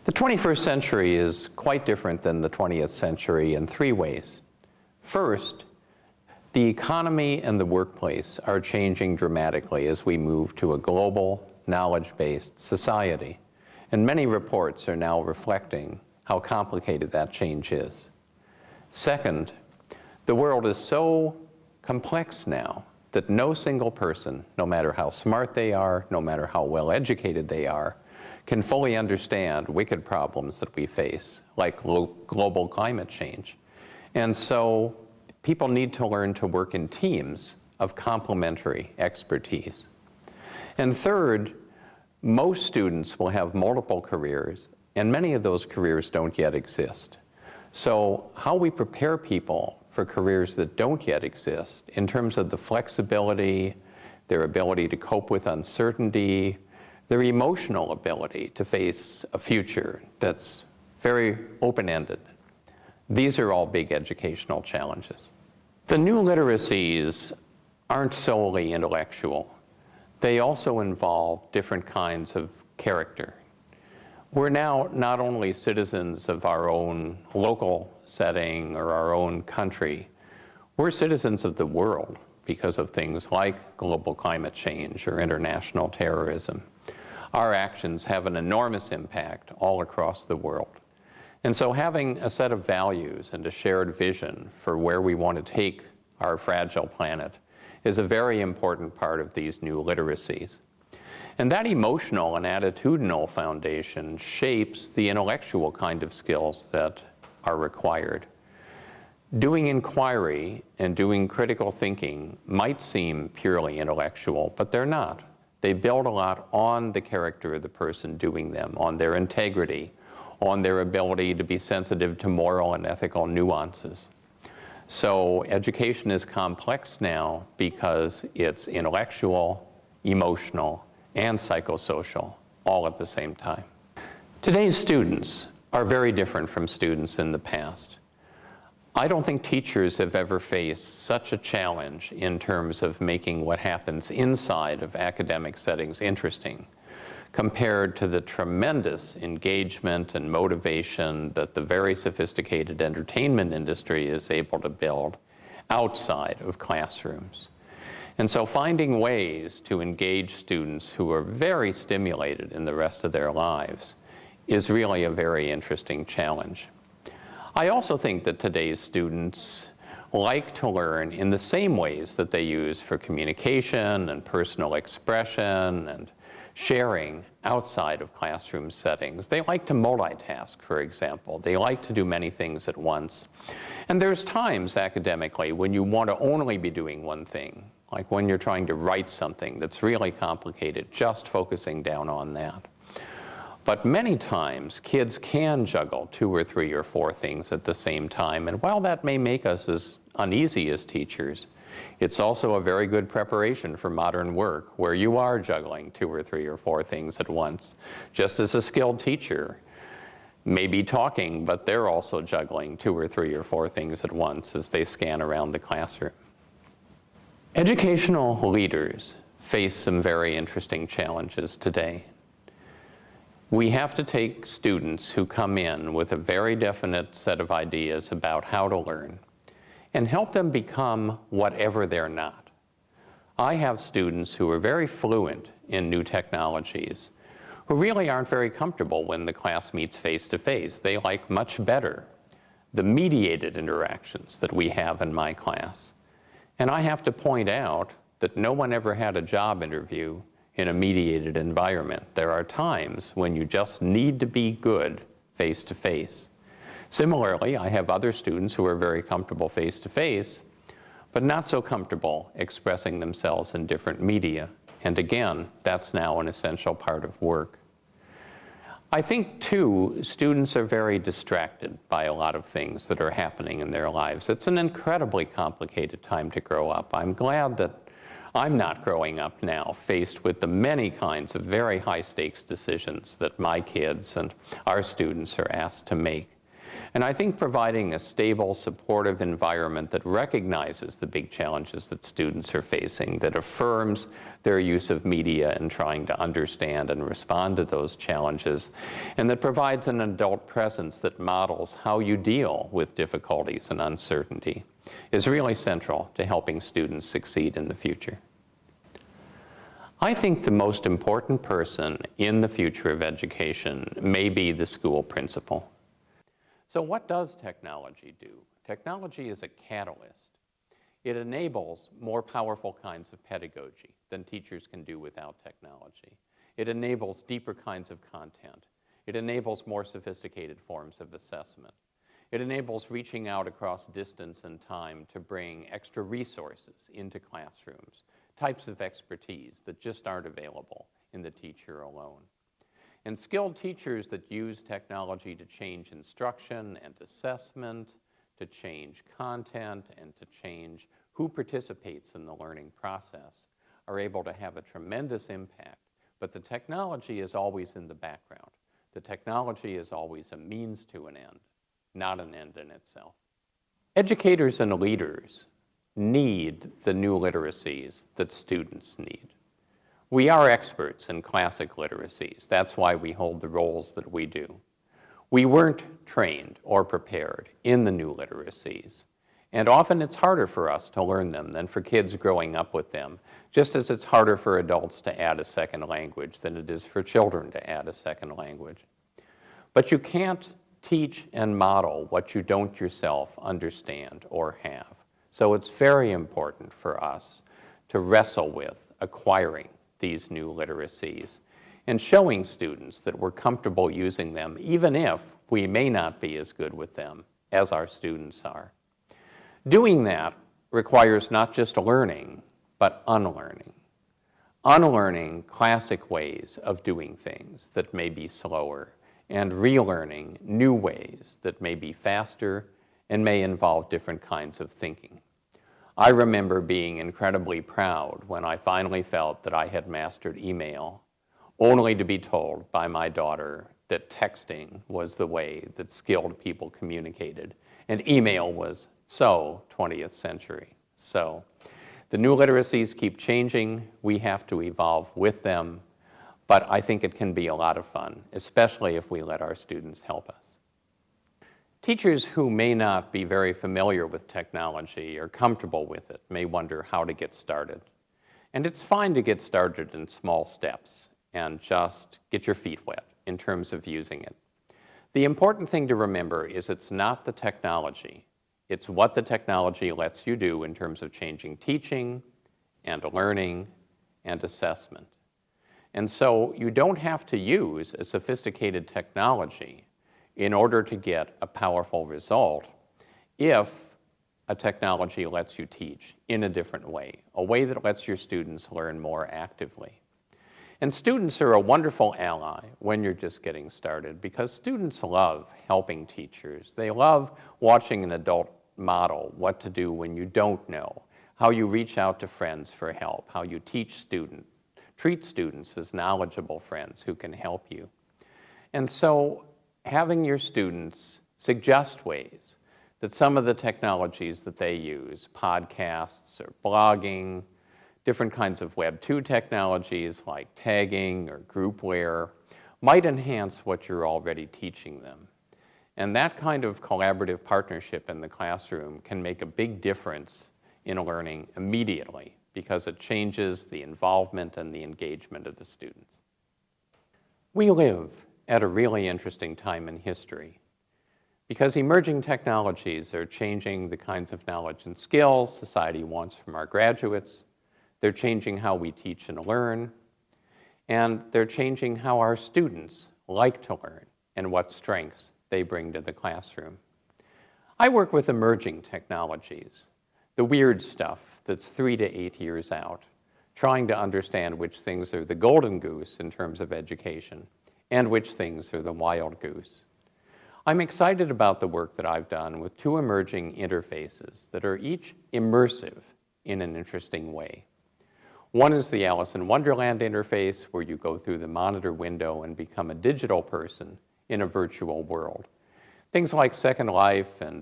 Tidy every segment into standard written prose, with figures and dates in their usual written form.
The 21st century is quite different than the 20th century in three ways. First, the economy and the workplace are changing dramatically as we move to a global, knowledge-based society. And many reports are now reflecting how complicated that change is. Second, the world is so complex now that no single person, no matter how smart they are, no matter how well educated they are, can fully understand wicked problems that we face, like global climate change. And so people need to learn to work in teams of complementary expertise. And third, most students will have multiple careers, and many of those careers don't yet exist. So how we prepare people for careers that don't yet exist in terms of the flexibility, their ability to cope with uncertainty, their emotional ability to face a future that's very open-ended. These are all big educational challenges. The new literacies aren't solely intellectual. They also involve different kinds of character. We're now not only citizens of our own local setting or our own country, we're citizens of the world because of things like global climate change or international terrorism. Our actions have an enormous impact all across the world. And so having a set of values and a shared vision for where we want to take our fragile planet is a very important part of these new literacies. And that emotional and attitudinal foundation shapes the intellectual kind of skills that are required. Doing inquiry and doing critical thinking might seem purely intellectual, but they're not. They build a lot on the character of the person doing them, on their integrity, on their ability to be sensitive to moral and ethical nuances. So education is complex now because it's intellectual, emotional, and psychosocial all at the same time. Today's students are very different from students in the past. I don't think teachers have ever faced such a challenge in terms of making what happens inside of academic settings interesting, compared to the tremendous engagement and motivation that the very sophisticated entertainment industry is able to build outside of classrooms. And so finding ways to engage students who are very stimulated in the rest of their lives is really a very interesting challenge. I also think that today's students like to learn in the same ways that they use for communication and personal expression and sharing outside of classroom settings. They like to multitask, for example. They like to do many things at once. And there's times academically when you want to only be doing one thing, like when you're trying to write something that's really complicated, just focusing down on that. But many times, kids can juggle 2 or 3 or 4 things at the same time. And while that may make us as uneasy as teachers, it's also a very good preparation for modern work where you are juggling 2 or 3 or 4 things at once. Just as a skilled teacher may be talking, but they're also juggling 2 or 3 or 4 things at once as they scan around the classroom. Educational leaders face some very interesting challenges today. We have to take students who come in with a very definite set of ideas about how to learn and help them become whatever they're not. I have students who are very fluent in new technologies who really aren't very comfortable when the class meets face-to-face. They like much better the mediated interactions that we have in my class. And I have to point out that no one ever had a job interview in a mediated environment. There are times when you just need to be good face-to-face. Similarly, I have other students who are very comfortable face-to-face, but not so comfortable expressing themselves in different media. And again, that's now an essential part of work. I think, too, students are very distracted by a lot of things that are happening in their lives. It's an incredibly complicated time to grow up. I'm glad that I'm not growing up now faced with the many kinds of very high-stakes decisions that my kids and our students are asked to make. And I think providing a stable, supportive environment that recognizes the big challenges that students are facing, that affirms their use of media in trying to understand and respond to those challenges, and that provides an adult presence that models how you deal with difficulties and uncertainty, is really central to helping students succeed in the future. I think the most important person in the future of education may be the school principal. So what does technology do? Technology is a catalyst. It enables more powerful kinds of pedagogy than teachers can do without technology. It enables deeper kinds of content. It enables more sophisticated forms of assessment. It enables reaching out across distance and time to bring extra resources into classrooms, types of expertise that just aren't available in the teacher alone. And skilled teachers that use technology to change instruction and assessment, to change content, and to change who participates in the learning process are able to have a tremendous impact. But the technology is always in the background. The technology is always a means to an end, not an end in itself. Educators and leaders need the new literacies that students need. We are experts in classic literacies. That's why we hold the roles that we do. We weren't trained or prepared in the new literacies. And often it's harder for us to learn them than for kids growing up with them, just as it's harder for adults to add a second language than it is for children to add a second language. But you can't teach and model what you don't yourself understand or have. So it's very important for us to wrestle with acquiring these new literacies and showing students that we're comfortable using them, even if we may not be as good with them as our students are. Doing that requires not just learning, but unlearning. Unlearning classic ways of doing things that may be slower, and relearning new ways that may be faster and may involve different kinds of thinking. I remember being incredibly proud when I finally felt that I had mastered email, only to be told by my daughter that texting was the way that skilled people communicated, and email was so 20th century. So the new literacies keep changing. We have to evolve with them, but I think it can be a lot of fun, especially if we let our students help us. Teachers who may not be very familiar with technology or comfortable with it may wonder how to get started. And it's fine to get started in small steps and just get your feet wet in terms of using it. The important thing to remember is it's not the technology. It's what the technology lets you do in terms of changing teaching and learning and assessment. And so you don't have to use a sophisticated technology in order to get a powerful result if a technology lets you teach in a different way, a way that lets your students learn more actively. And students are a wonderful ally when you're just getting started because students love helping teachers. They love watching an adult model what to do when you don't know, how you reach out to friends for help, how you treat students as knowledgeable friends who can help you. And so having your students suggest ways that some of the technologies that they use, podcasts or blogging, different kinds of Web 2 technologies like tagging or groupware, might enhance what you're already teaching them. And that kind of collaborative partnership in the classroom can make a big difference in learning immediately because it changes the involvement and the engagement of the students. We live at a really interesting time in history because emerging technologies are changing the kinds of knowledge and skills society wants from our graduates. They're changing how we teach and learn, and they're changing how our students like to learn and what strengths they bring to the classroom. I work with emerging technologies, the weird stuff that's 3 to 8 years out, trying to understand which things are the golden goose in terms of education and which things are the wild goose. I'm excited about the work that I've done with 2 emerging interfaces that are each immersive in an interesting way. One is the Alice in Wonderland interface, where you go through the monitor window and become a digital person in a virtual world. Things like Second Life and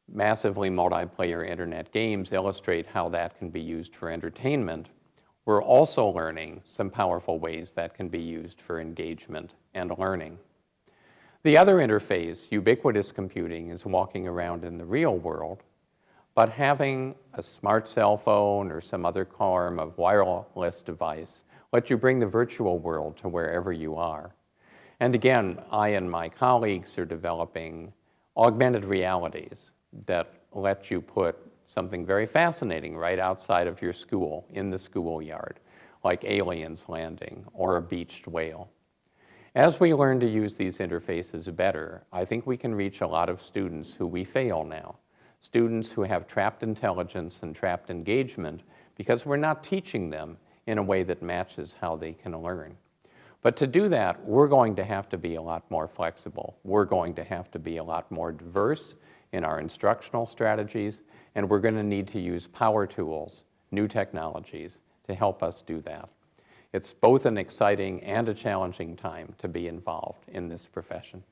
massively multiplayer internet games illustrate how that can be used for entertainment. We're also learning some powerful ways that can be used for engagement and learning. The other interface, ubiquitous computing, is walking around in the real world, but having a smart cell phone or some other form of wireless device lets you bring the virtual world to wherever you are. And again, I and my colleagues are developing augmented realities that let you put something very fascinating right outside of your school, in the schoolyard, like aliens landing or a beached whale. As we learn to use these interfaces better, I think we can reach a lot of students who we fail now, students who have trapped intelligence and trapped engagement because we're not teaching them in a way that matches how they can learn. But to do that, we're going to have to be a lot more flexible. We're going to have to be a lot more diverse in our instructional strategies, and we're going to need to use power tools, new technologies, to help us do that. It's both an exciting and a challenging time to be involved in this profession.